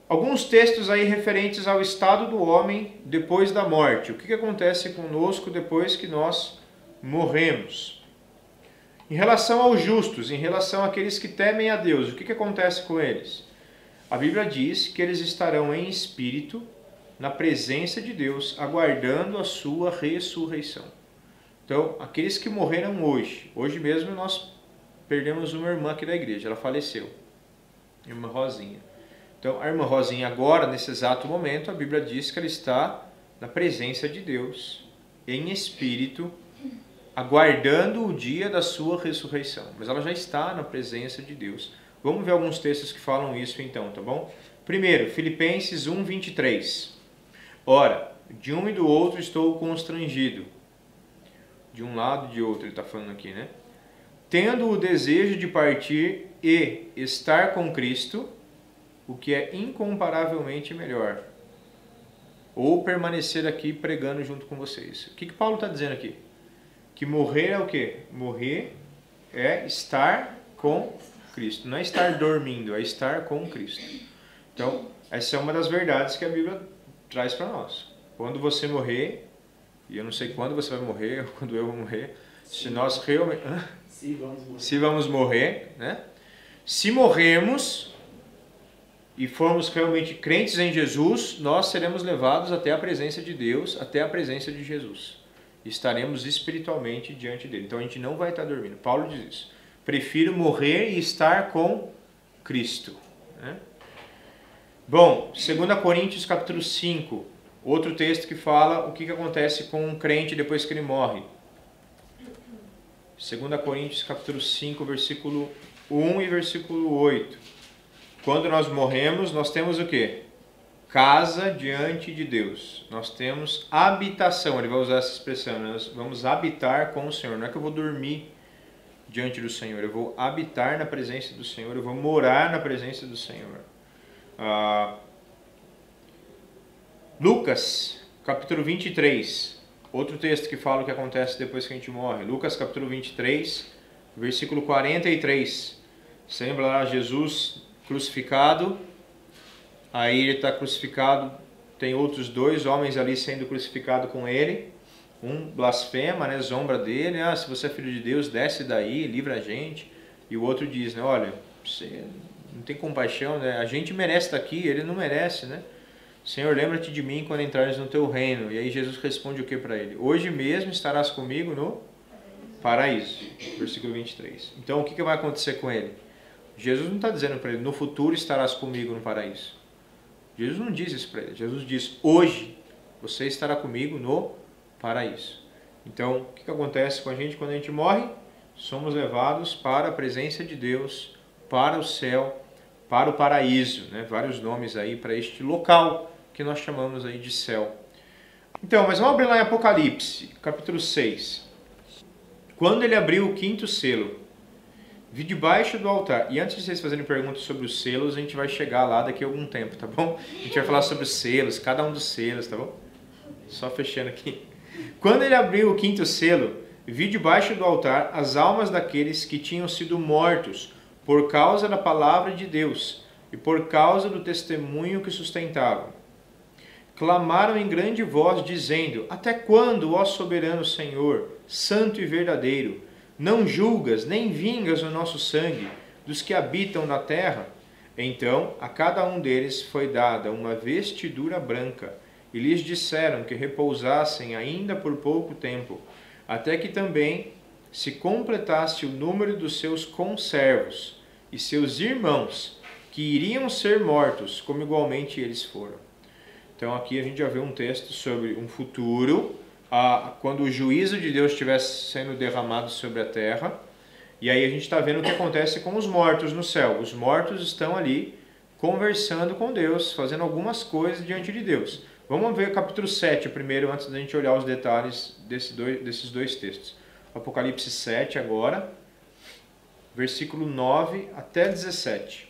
Alguns textos aí referentes ao estado do homem depois da morte. O que acontece conosco depois que nós morremos? Em relação aos justos, em relação àqueles que temem a Deus, o que acontece com eles? A Bíblia diz que eles estarão em espírito, na presença de Deus, aguardando a sua ressurreição. Então, aqueles que morreram hoje mesmo nós perdemos uma irmã aqui da igreja, ela faleceu, irmã Rosinha. Então, a irmã Rosinha agora, nesse exato momento, a Bíblia diz que ela está na presença de Deus, em espírito, aguardando o dia da sua ressurreição. Mas ela já está na presença de Deus. Vamos ver alguns textos que falam isso então, tá bom? Primeiro, Filipenses 1, 23. Ora, de um e do outro estou constrangido. De um lado e de outro, ele está falando aqui, né? Tendo o desejo de partir e estar com Cristo, o que é incomparavelmente melhor. Ou permanecer aqui pregando junto com vocês. O que Paulo está dizendo aqui? Que morrer é o quê? Morrer é estar com Cristo. Não é estar dormindo, é estar com Cristo. Então, essa é uma das verdades que a Bíblia traz para nós. Quando você morrer, e eu não sei quando você vai morrer, ou quando eu vou morrer, se nós realmente... Se vamos morrer, né? Se morrermos e formos realmente crentes em Jesus, nós seremos levados até a presença de Deus, até a presença de Jesus. Estaremos espiritualmente diante dele. Então a gente não vai estar dormindo. Paulo diz isso. Prefiro morrer e estar com Cristo. Né? Bom, 2 Coríntios capítulo 5, outro texto que fala o que acontece com um crente depois que ele morre. 2 Coríntios capítulo 5, versículo 1 e versículo 8. Quando nós morremos, nós temos o quê? Casa diante de Deus. Nós temos habitação. Ele vai usar essa expressão. Nós vamos habitar com o Senhor. Não é que eu vou dormir diante do Senhor. Eu vou habitar na presença do Senhor. Eu vou morar na presença do Senhor. Lucas, capítulo 23. Outro texto que fala o que acontece depois que a gente morre. Lucas, capítulo 23, versículo 43. Você lembra lá Jesus crucificado? Aí ele está crucificado, tem outros dois homens ali sendo crucificados com ele. Um blasfema, né, zombra dele. Ah, se você é filho de Deus, desce daí, livra a gente. E o outro diz, né, olha, você não tem compaixão, né? A gente merece estar aqui, ele não merece, né? Senhor, lembra-te de mim quando entrares no teu reino. E aí Jesus responde o que para ele? Hoje mesmo estarás comigo no paraíso. Versículo 23. Então o que vai acontecer com ele? Jesus não está dizendo para ele, no futuro estarás comigo no paraíso. Jesus não diz isso para ele. Jesus diz, hoje você estará comigo no paraíso. Então, o que acontece com a gente quando a gente morre? Somos levados para a presença de Deus, para o céu, para o paraíso. Né? Vários nomes aí para este local que nós chamamos aí de céu. Então, mas vamos abrir lá em Apocalipse, capítulo 6. Quando ele abriu o quinto selo, vi debaixo do altar. E antes de vocês fazerem perguntas sobre os selos, a gente vai chegar lá daqui a algum tempo, tá bom? A gente vai falar sobre os selos, cada um dos selos, tá bom? Só fechando aqui. Quando ele abriu o quinto selo, vi debaixo do altar as almas daqueles que tinham sido mortos por causa da palavra de Deus e por causa do testemunho que sustentavam. Clamaram em grande voz, dizendo, até quando, ó soberano Senhor, santo e verdadeiro, não julgas nem vingas o nosso sangue dos que habitam na terra? Então a cada um deles foi dada uma vestidura branca, e lhes disseram que repousassem ainda por pouco tempo, até que também se completasse o número dos seus conservos e seus irmãos, que iriam ser mortos, como igualmente eles foram. Então aqui a gente já vê um texto sobre um futuro, quando o juízo de Deus estivesse sendo derramado sobre a terra. E aí a gente está vendo o que acontece com os mortos no céu. Os mortos estão ali conversando com Deus, fazendo algumas coisas diante de Deus. Vamos ver o capítulo 7 primeiro, antes da gente olhar os detalhes desses dois textos. Apocalipse 7 agora, versículo 9 até 17.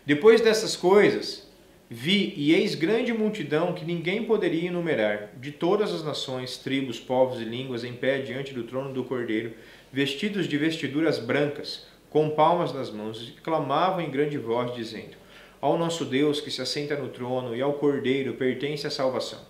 Depois dessas coisas, vi e eis grande multidão que ninguém poderia enumerar, de todas as nações, tribos, povos e línguas, em pé diante do trono do Cordeiro, vestidos de vestiduras brancas, com palmas nas mãos, e clamavam em grande voz, dizendo, ao nosso Deus que se assenta no trono e ao Cordeiro pertence a salvação.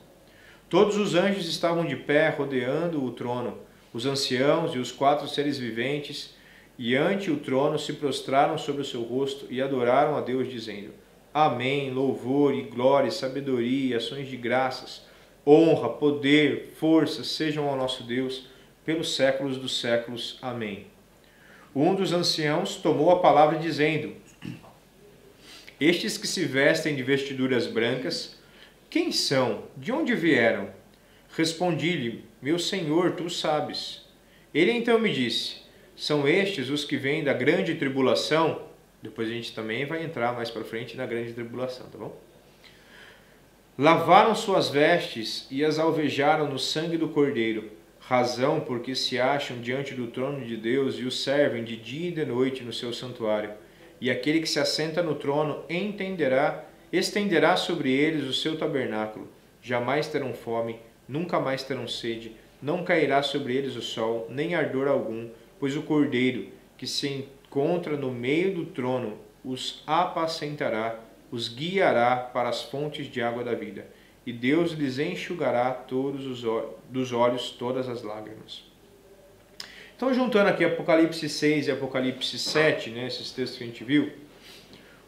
Todos os anjos estavam de pé rodeando o trono, os anciãos e os 4 seres viventes, e ante o trono se prostraram sobre o seu rosto e adoraram a Deus, dizendo: Amém, louvor e glória, sabedoria e ações de graças, honra, poder, força sejam ao nosso Deus, pelos séculos dos séculos. Amém. Um dos anciãos tomou a palavra dizendo: Estes que se vestem de vestiduras brancas, quem são? De onde vieram? Respondi-lhe: Meu Senhor, tu sabes. Ele então me disse: São estes os que vêm da grande tribulação. Depois a gente também vai entrar mais para frente na grande tribulação, tá bom? Lavaram suas vestes e as alvejaram no sangue do Cordeiro, razão porque se acham diante do trono de Deus e o servem de dia e de noite no seu santuário. E aquele que se assenta no trono estenderá sobre eles o seu tabernáculo. Jamais terão fome, nunca mais terão sede, não cairá sobre eles o sol, nem ardor algum, pois o Cordeiro, que se encontra no meio do trono, os apacentará, os guiará para as fontes de água da vida, e Deus lhes enxugará dos olhos todas as lágrimas. Então, juntando aqui Apocalipse 6 e Apocalipse 7, né, esses textos que a gente viu,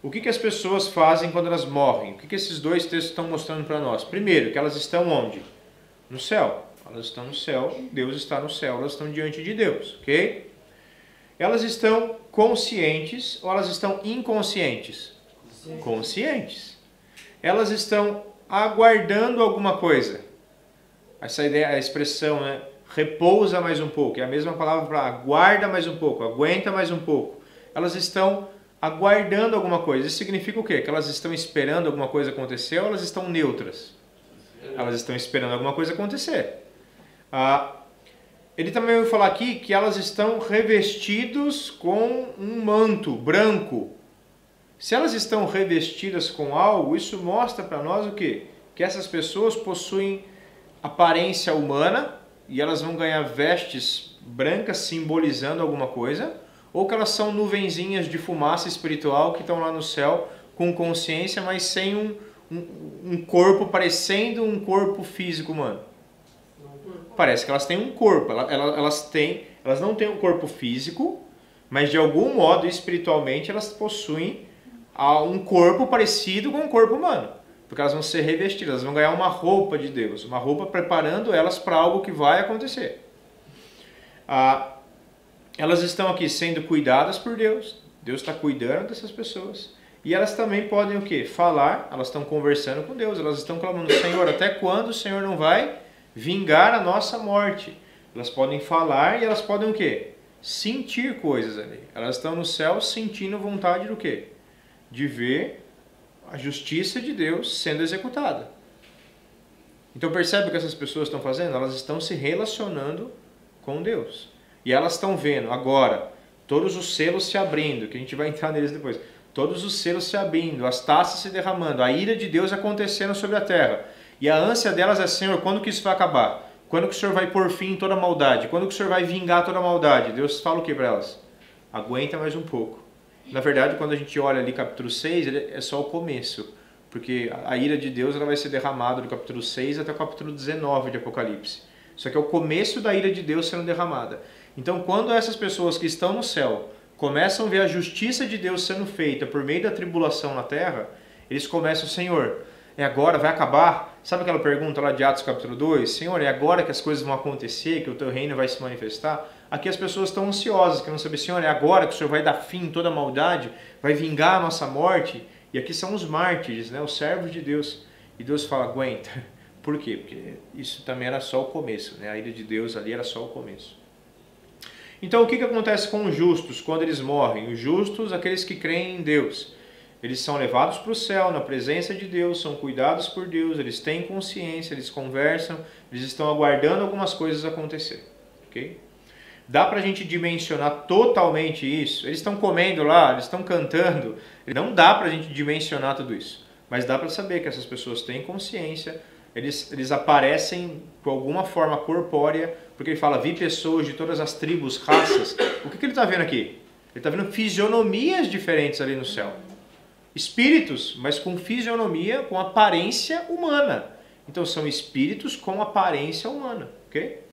o que as pessoas fazem quando elas morrem? O que esses dois textos estão mostrando para nós? Primeiro, que elas estão onde? No céu. Elas estão no céu, Deus está no céu, elas estão diante de Deus, ok? Elas estão conscientes ou elas estão inconscientes? Conscientes. Elas estão aguardando alguma coisa. Essa ideia, a expressão, né? Repousa mais um pouco. É a mesma palavra para aguarda mais um pouco, aguenta mais um pouco. Elas estão aguardando alguma coisa. Isso significa o quê? Que elas estão esperando alguma coisa acontecer ou elas estão neutras? Elas estão esperando alguma coisa acontecer. Ele também vai falar aqui que elas estão revestidas com um manto branco. Se elas estão revestidas com algo, isso mostra para nós o quê? Que essas pessoas possuem aparência humana e elas vão ganhar vestes brancas simbolizando alguma coisa, ou que elas são nuvenzinhas de fumaça espiritual que estão lá no céu com consciência, mas sem um corpo parecendo um corpo físico humano. Parece que elas têm um corpo, elas não têm um corpo físico, mas de algum modo espiritualmente elas possuem um corpo parecido com um corpo humano, porque elas vão ser revestidas, elas vão ganhar uma roupa de Deus, uma roupa preparando elas para algo que vai acontecer. Elas estão aqui sendo cuidadas por Deus, Deus está cuidando dessas pessoas, e elas também podem o quê? Falar, elas estão conversando com Deus, elas estão clamando: Senhor, até quando o Senhor não vai vingar a nossa morte? Elas podem falar e elas podem o quê? Sentir coisas ali. Elas estão no céu sentindo vontade do quê? De ver a justiça de Deus sendo executada. Então percebe o que essas pessoas estão fazendo? Elas estão se relacionando com Deus. E elas estão vendo agora todos os selos se abrindo, que a gente vai entrar neles depois. Todos os selos se abrindo, as taças se derramando, a ira de Deus acontecendo sobre a terra. E a ânsia delas é: Senhor, quando que isso vai acabar? Quando que o Senhor vai pôr fim em toda a maldade? Quando que o Senhor vai vingar toda a maldade? Deus fala o que para elas? Aguenta mais um pouco. Na verdade, quando a gente olha ali capítulo 6, é só o começo. Porque a ira de Deus ela vai ser derramada do capítulo 6 até o capítulo 19 de Apocalipse. Isso aqui é o começo da ira de Deus sendo derramada. Então, quando essas pessoas que estão no céu começam a ver a justiça de Deus sendo feita por meio da tribulação na terra, eles começam: Senhor, é agora, vai acabar? Sabe aquela pergunta lá de Atos capítulo 2? Senhor, é agora que as coisas vão acontecer, que o teu reino vai se manifestar? Aqui as pessoas estão ansiosas, querendo saber: Senhor, é agora que o Senhor vai dar fim em toda a maldade? Vai vingar a nossa morte? E aqui são os mártires, né? Os servos de Deus. E Deus fala: aguenta. Por quê? Porque isso também era só o começo, né? A ira de Deus ali era só o começo. Então, o que acontece com os justos quando eles morrem? Os justos, aqueles que creem em Deus, eles são levados para o céu, na presença de Deus, são cuidados por Deus, eles têm consciência, eles conversam, eles estão aguardando algumas coisas acontecer. Ok? Dá para a gente dimensionar totalmente isso? Eles estão comendo lá, eles estão cantando, não dá para a gente dimensionar tudo isso. Mas dá para saber que essas pessoas têm consciência, eles aparecem com alguma forma corpórea, porque ele fala: vi pessoas de todas as tribos, raças. O que ele está vendo aqui? Ele está vendo fisionomias diferentes ali no céu. espíritos, mas com fisionomia, com aparência humana. Então são espíritos com aparência humana, ok?